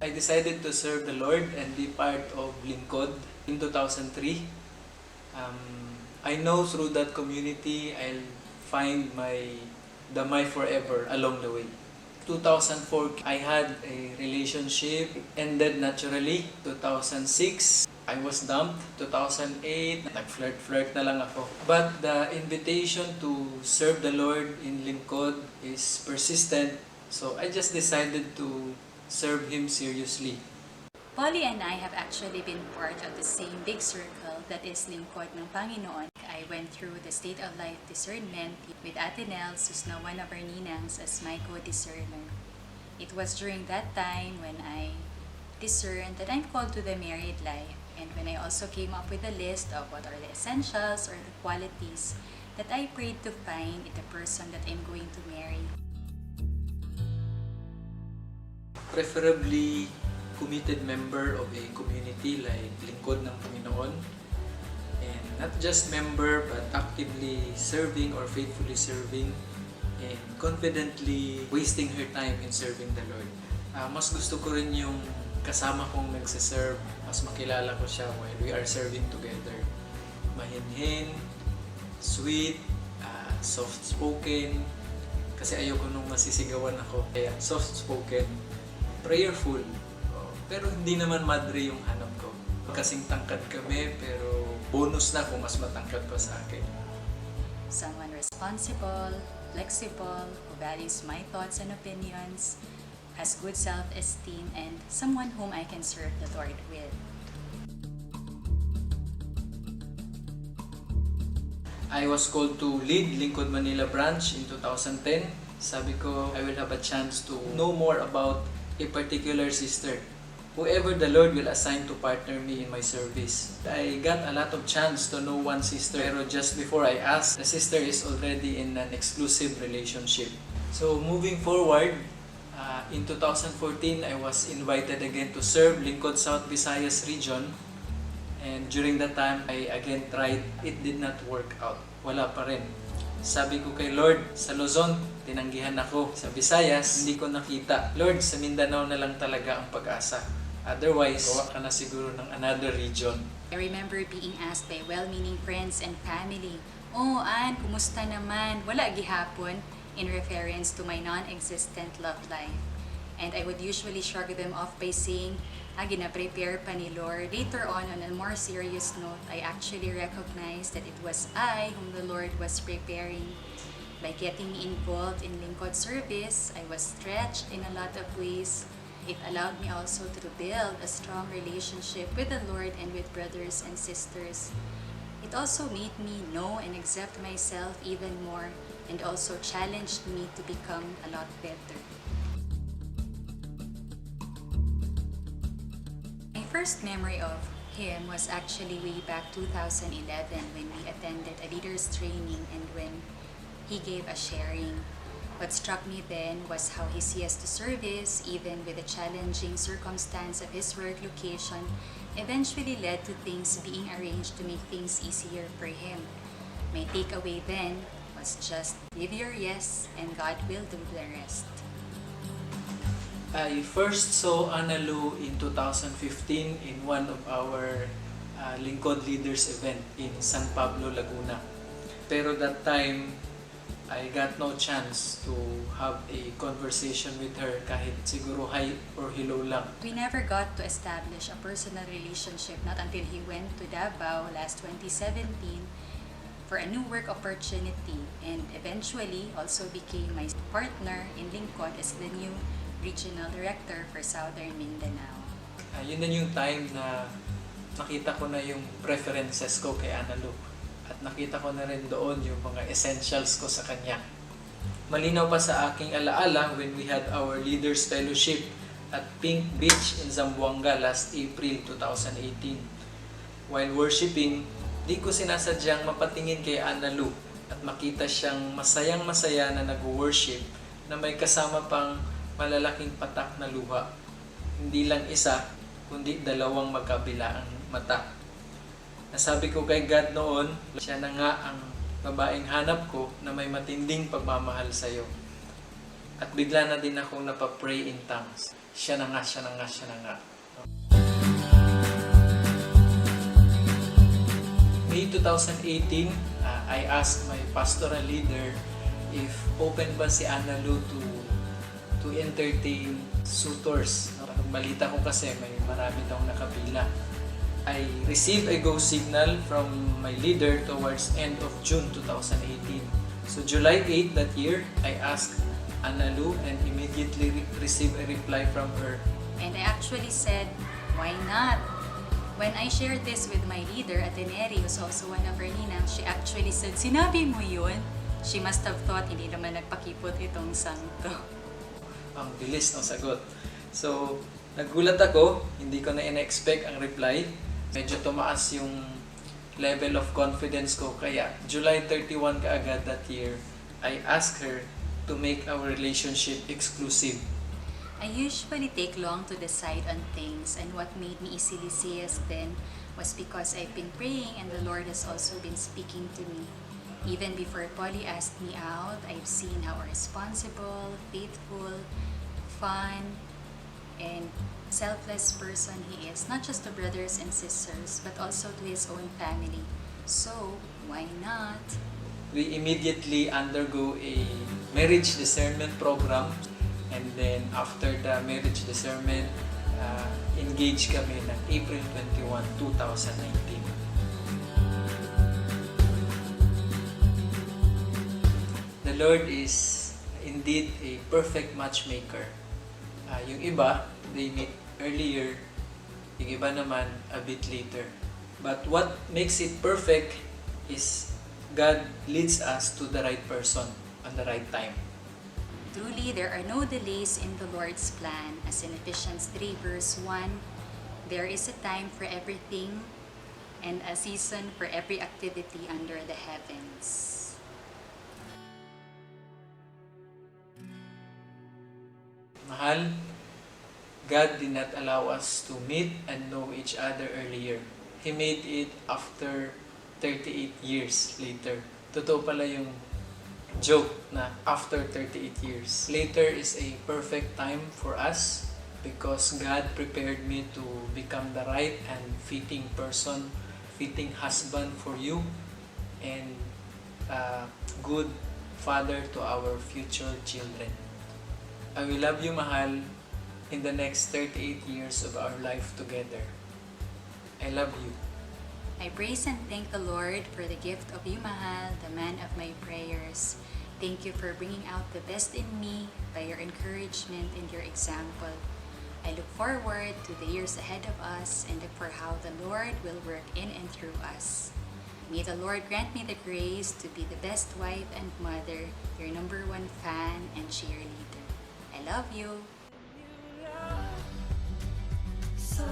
I decided to serve the Lord and be part of Lingkod in 2003. I know through that community I'll find my damay forever along the way. 2004, I had a relationship, ended naturally. 2006, I was dumped. 2008, nag-flirt na lang ako. But the invitation to serve the Lord in Lingkod is persistent. So I just decided to serve Him seriously. Poli and I have actually been part of the same big circle that is Lingkod ng Panginoon. I went through the state of life discernment with Ate Nels, who's now one of our ninangs, as my co-discerner. It was during that time when I discerned that I'm called to the married life, and when I also came up with a list of what are the essentials or the qualities that I prayed to find in the person that I'm going to marry. Preferably committed member of a community like Lingkod ng Panginoon. And not just member but actively serving or faithfully serving and confidently wasting her time in serving the Lord. Mas gusto ko rin yung kasama kong nagsiserve, mas makilala ko siya while we are serving together. Mahinhin, sweet, soft-spoken, kasi ayoko nung masisigawan ako. Kaya soft-spoken, prayerful, pero hindi naman madre yung hanap ko. Kasing tangkad kami, pero bonus na kung mas matangkad pa sa akin. Someone responsible, flexible, who values my thoughts and opinions, has good self-esteem, and someone whom I can serve the Lord with. I was called to lead Lingkod Manila branch in 2010. Sabi ko, I will have a chance to know more about a particular sister. Whoever the Lord will assign to partner me in my service. I got a lot of chance to know one sister, pero just before I asked, the sister is already in an exclusive relationship. So moving forward, in 2014, I was invited again to serve Lingkod South Visayas region. And during that time, I again tried. It did not work out. Wala pa rin. Sabi ko kay Lord, sa Luzon, tinanggihan ako. Sa Visayas, hindi ko nakita. Lord, sa Mindanao na lang talaga ang pag-asa. Otherwise, gawa ka na siguro ng another region. I remember being asked by well-meaning friends and family, "Oh, Ann, kumusta naman?" Wala gihapon, in reference to my non-existent love life. And I would usually shrug them off by saying, gina-prepare pa ni Lord. Later on a more serious note, I actually recognized that it was I whom the Lord was preparing. By getting involved in Lingkod service, I was stretched in a lot of ways. It allowed me also to build a strong relationship with the Lord and with brothers and sisters. It also made me know and accept myself even more, and also challenged me to become a lot better. My first memory of him was actually way back 2011 when we attended a leaders training and when he gave a sharing. What struck me then was how his yes to service, even with the challenging circumstance of his work location, eventually led to things being arranged to make things easier for him. My takeaway then was just give your yes and God will do the rest. I first saw Anna Lu in 2015 in one of our Lingkod Leaders event in San Pablo, Laguna. Pero that time, I got no chance to have a conversation with her kahit siguro hi or hello lang. We never got to establish a personal relationship not until he went to Davao last 2017 for a new work opportunity and eventually also became my partner in Lingkod as the new Regional Director for Southern Mindanao. Yun na yung time na nakita ko na yung preferences ko kay Anna Lu. At nakita ko na rin doon yung mga essentials ko sa kanya. Malinaw pa sa aking alaala when we had our Leaders Fellowship at Pink Beach in Zamboanga last April 2018. While worshiping, di ko sinasadyang mapatingin kay Anna Lu at makita siyang masayang-masaya na nag-worship na may kasama pang malalaking patak na luha. Hindi lang isa, kundi dalawang magkabilaang mata. Nasabi ko kay God noon, siya na nga ang babaeng hanap ko na may matinding pagmamahal sa iyo. At bigla na din akong napapray in tongues. Siya na nga, siya na nga, siya na nga. May 2018, I asked my pastoral leader if open ba si Anna Lu to entertain suitors. Balita ko kasi may marami daw nakapila. I received a go signal from my leader towards end of June 2018. So July 8 that year, I asked Anna Lu and immediately received a reply from her. And I actually said, why not? When I shared this with my leader, Ateneri, who's also one of our ninang, she actually said, sinabi mo yun? She must have thought hindi naman nagpakipot itong santo. Ang bilis ng sagot. So, nagulat ako, hindi ko na in-expect ang reply. Medyo tumaas yung level of confidence ko. Kaya, July 31 kaagad that year, I asked her to make our relationship exclusive. I usually take long to decide on things, and what made me easily say yes then was because I've been praying and the Lord has also been speaking to me. Even before Poli asked me out, I've seen how responsible, faithful, fun, and selfless person he is, not just to brothers and sisters, but also to his own family. So, why not? We immediately undergo a marriage discernment program, and then after the marriage discernment, engage kami ng April 21, 2019. The Lord is indeed a perfect matchmaker. Yung iba, they meet earlier, yung iba naman a bit later. But what makes it perfect is God leads us to the right person on the right time. Truly, there are no delays in the Lord's plan. As in Ephesians 3 verse 1, there is a time for everything and a season for every activity under the heavens. Mahal, God did not allow us to meet and know each other earlier. He made it after 38 years later. Totoo pala yung joke na after 38 years. Later is a perfect time for us because God prepared me to become the right and fitting person, fitting husband for you, and a good father to our future children. I will love you, mahal, in the next 38 years of our life together. I love you. I praise and thank the Lord for the gift of you, Mahal, the man of my prayers. Thank you for bringing out the best in me by your encouragement and your example. I look forward to the years ahead of us and look for how the Lord will work in and through us. May the Lord grant me the grace to be the best wife and mother, your number one fan and cheerleader. I love you. So